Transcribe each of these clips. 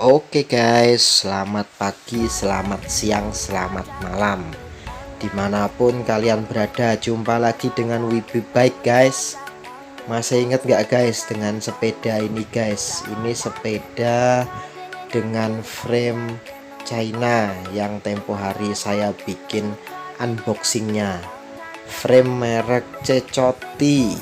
Oke guys, selamat pagi, selamat siang, selamat malam. Dimanapun kalian berada, jumpa lagi dengan Wibi Bike guys. Masih ingat nggak guys dengan sepeda ini guys? Ini sepeda dengan frame China yang tempo hari saya bikin unboxingnya. Frame merek Cecoti,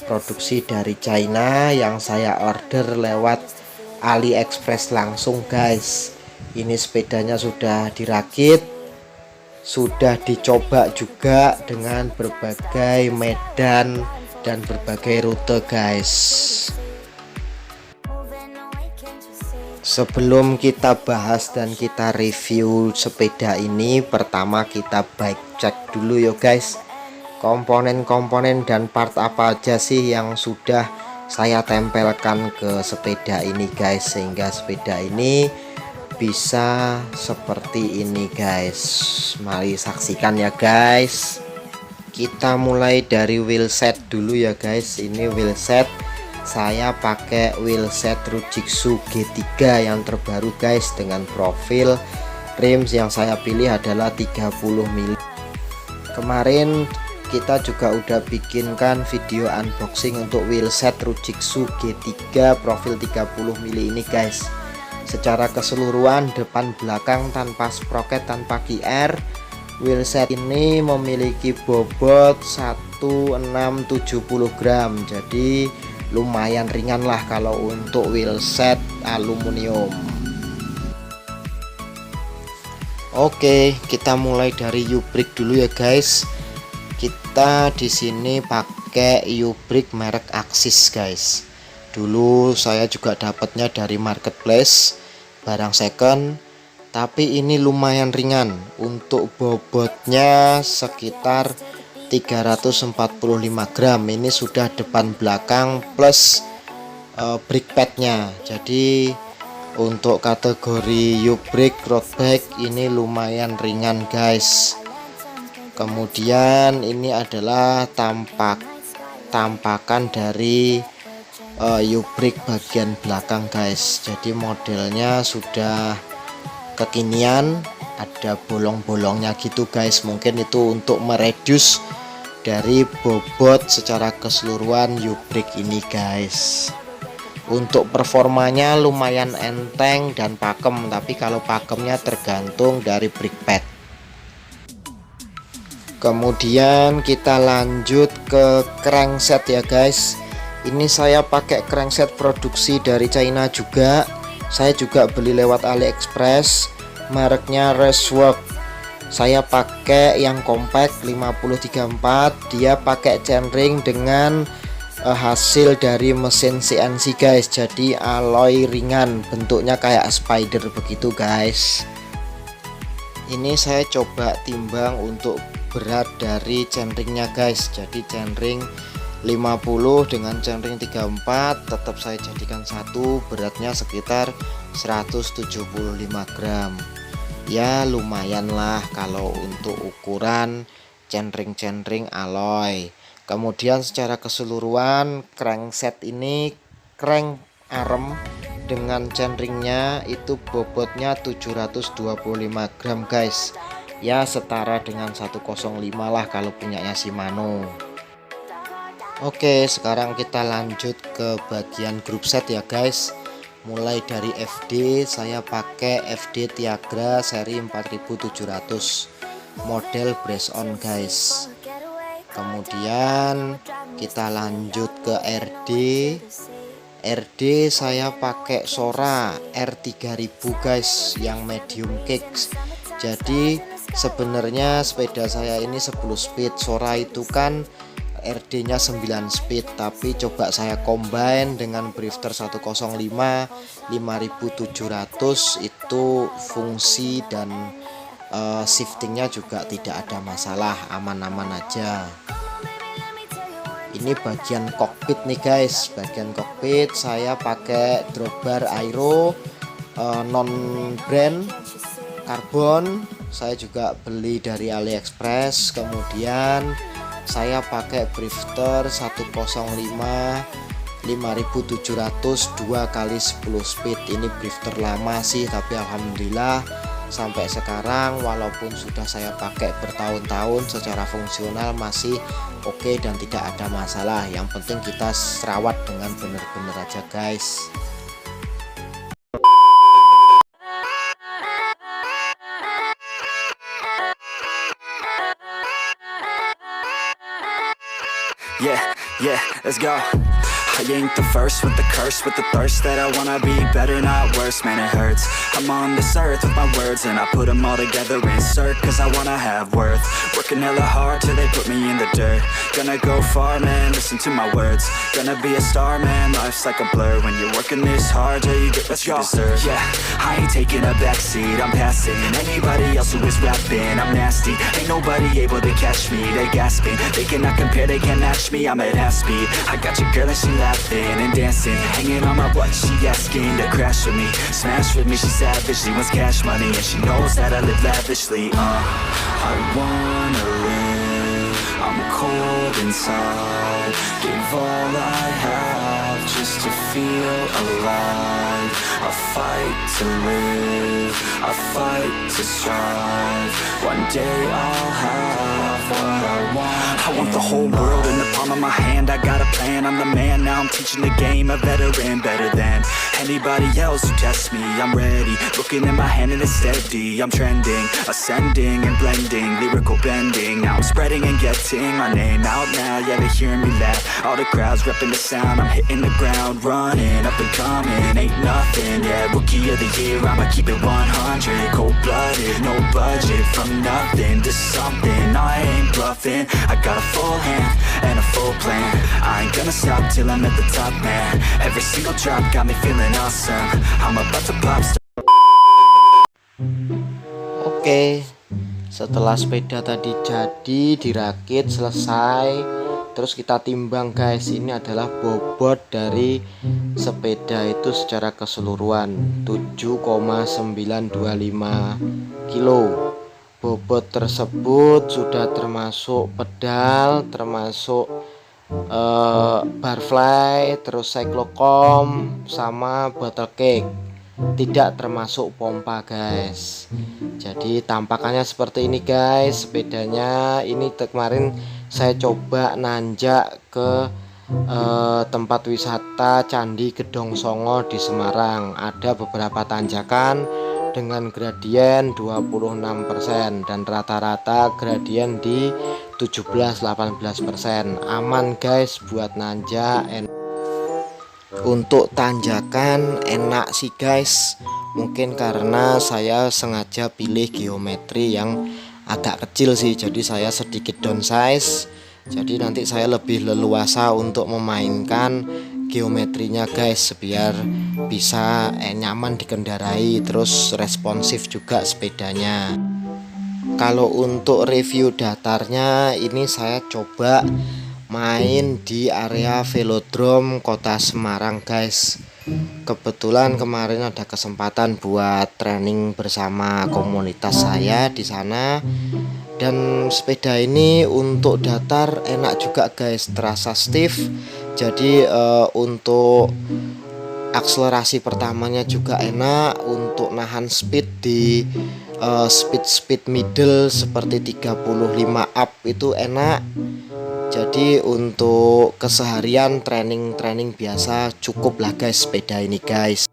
produksi dari China yang saya order lewat AliExpress langsung guys. Ini sepedanya sudah dirakit, sudah dicoba juga dengan berbagai medan dan berbagai rute guys. Sebelum kita bahas dan kita review sepeda ini, pertama kita bike check dulu yo guys, komponen-komponen dan part apa aja sih yang sudah saya tempelkan ke sepeda ini guys, sehingga sepeda ini bisa seperti ini guys. Mari saksikan ya guys. Kita mulai dari wheelset dulu ya guys. Ini wheelset saya pakai wheelset Rujitsu G3 yang terbaru guys, dengan profil rims yang saya pilih adalah 30 mm. Kemarin kita juga udah bikinkan video unboxing untuk wheelset Rujitsu G3 profil 30 mm ini guys. Secara keseluruhan depan belakang tanpa sprocket, tanpa QR, wheelset ini memiliki bobot 1670 gram. Jadi lumayan ringan lah kalau untuk wheelset aluminium. Oke, kita mulai dari U-brake dulu ya guys. Kita di sini pakai U-brake merek Axis guys. Dulu saya juga dapatnya dari marketplace, barang second, tapi ini lumayan ringan. Untuk bobotnya sekitar 345 gram. Ini sudah depan belakang plus brake padnya. Jadi untuk kategori U-brake road bike ini lumayan ringan guys. Kemudian ini adalah tampakan dari U-brake bagian belakang guys. Jadi modelnya sudah kekinian, ada bolong-bolongnya gitu guys. Mungkin itu untuk mereduce dari bobot secara keseluruhan U-brake ini guys. Untuk performanya lumayan enteng dan pakem, tapi kalau pakemnya tergantung dari brake pad. Kemudian kita lanjut ke crankset ya guys. Ini saya pakai crankset produksi dari China juga. Saya juga beli lewat AliExpress, mereknya Racework. Saya pakai yang compact 5034. Dia pakai chainring dengan hasil dari mesin CNC guys. Jadi alloy ringan, bentuknya kayak spider begitu guys. Ini saya coba timbang untuk berat dari chainringnya guys. Jadi chainring 50 dengan chainring 34 tetap saya jadikan satu, beratnya sekitar 175 gram. Ya lumayan lah kalau untuk ukuran chainring alloy. Kemudian secara keseluruhan crankset ini crank arm dengan chainringnya itu bobotnya 725 gram guys. Ya setara dengan 105 lah kalau punyanya Shimano. Oke, sekarang kita lanjut ke bagian group set ya guys. Mulai dari FD, saya pakai FD Tiagra seri 4700 model brace on guys. Kemudian kita lanjut ke RD. RD saya pakai Sora R3000 guys, yang medium kicks. Jadi sebenarnya sepeda saya ini 10 speed, Sora itu kan RD nya 9 speed, tapi coba saya combine dengan Drifter 105 5700, itu fungsi dan shiftingnya juga tidak ada masalah, aman-aman aja. Ini bagian kokpit nih guys. Bagian kokpit saya pakai dropbar Aero non brand karbon. Saya juga beli dari AliExpress. Kemudian saya pakai Drifter 105 5700 2 kali 10 speed. Ini brief terlama sih, tapi alhamdulillah sampai sekarang walaupun sudah saya pakai bertahun-tahun secara fungsional masih oke dan tidak ada masalah. Yang penting kita rawat dengan benar-benar aja guys. Yeah, let's go. I ain't the first with the curse, with the thirst that I wanna be better, not worse, man it hurts. I'm on this earth with my words and I put them all together, insert, cause I wanna have worth. Working hella hard till they put me in the dirt. Gonna go far, man, listen to my words. Gonna be a star, man, life's like a blur. When you're working this hard, yeah, you get what you deserve. Yeah, I ain't taking a backseat, I'm passing anybody else who is rapping. I'm nasty, ain't nobody able to catch me. They gasping, they cannot compare, they can't match me. I'm at half speed, I got your girl and she laughing and dancing, hanging on my butt, she asking to crash with me, smash with me, she savage, she wants cash money, and she knows that I live lavishly. I wanna live, I'm cold inside, give all I have just to feel alive. I fight to live, I fight to strive, one day I'll have what I want. I want the whole world in the palm of my hand, I got a plan, I'm the man, now I'm teaching the game, a veteran, better than anybody else who tests me. I'm ready, looking in my hand and it's steady, I'm trending, ascending and blending, lyrical bending, now I'm spreading and getting my name out now, yeah, they hearing me laugh, all the crowds repping the sound, I'm hitting the ground, running, up and coming, ain't nothing, yeah, rookie of the year, I'ma keep it 100, cold-blooded, no budget, from nothing to something, I ain't bluffing, I got a full hand and a full plan, I ain't gonna stop till I'm at the top, man, every single drop got me feeling awesome, I'm about to pop. Oke, setelah sepeda tadi jadi dirakit selesai, terus kita timbang guys. Ini adalah bobot dari sepeda itu secara keseluruhan 7,925 kilo. Bobot tersebut sudah termasuk pedal, termasuk barfly, terus cyclocom sama bottle cake, tidak termasuk pompa guys. Jadi tampakannya seperti ini guys sepedanya. Ini kemarin saya coba nanjak ke tempat wisata Candi Gedong Songo di Semarang. Ada beberapa tanjakan dengan gradien 26% dan rata-rata gradien di 17-18%. Aman guys buat nanjak. Untuk tanjakan enak sih guys, mungkin karena saya sengaja pilih geometri yang agak kecil sih, jadi saya sedikit downsize, jadi nanti saya lebih leluasa untuk memainkan geometrinya guys, biar bisa nyaman dikendarai, terus responsif juga sepedanya. Kalau untuk review datarnya, ini saya coba main di area velodrome Kota Semarang guys. Kebetulan kemarin ada kesempatan buat training bersama komunitas saya di sana, dan sepeda ini untuk datar enak juga guys, terasa stiff. Jadi untuk akselerasi pertamanya juga enak, untuk nahan speed di speed middle seperti 35 up itu enak. Jadi untuk keseharian training biasa cukup lah guys sepeda ini guys.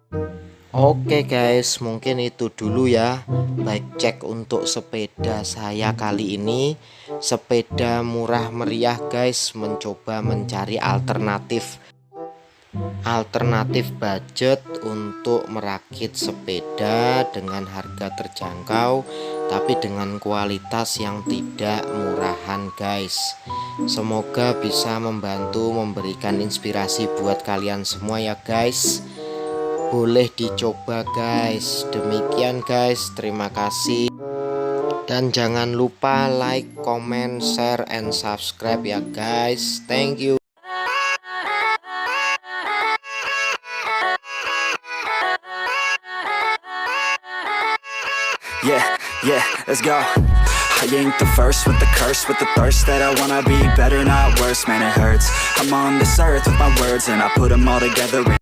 Oke guys, mungkin itu dulu ya bike check untuk sepeda saya kali ini. Sepeda murah meriah guys, mencoba mencari alternatif budget untuk merakit sepeda dengan harga terjangkau tapi dengan kualitas yang tidak murahan guys. Semoga bisa membantu memberikan inspirasi buat kalian semua ya guys. Boleh dicoba guys. Demikian guys, terima kasih. Dan jangan lupa like, comment, share, and subscribe ya guys. Thank you. Yeah, let's go. I ain't the first with the curse, with the thirst that I wanna be better, not worse, man it hurts. I'm on this earth with my words and I put them all together in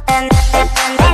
And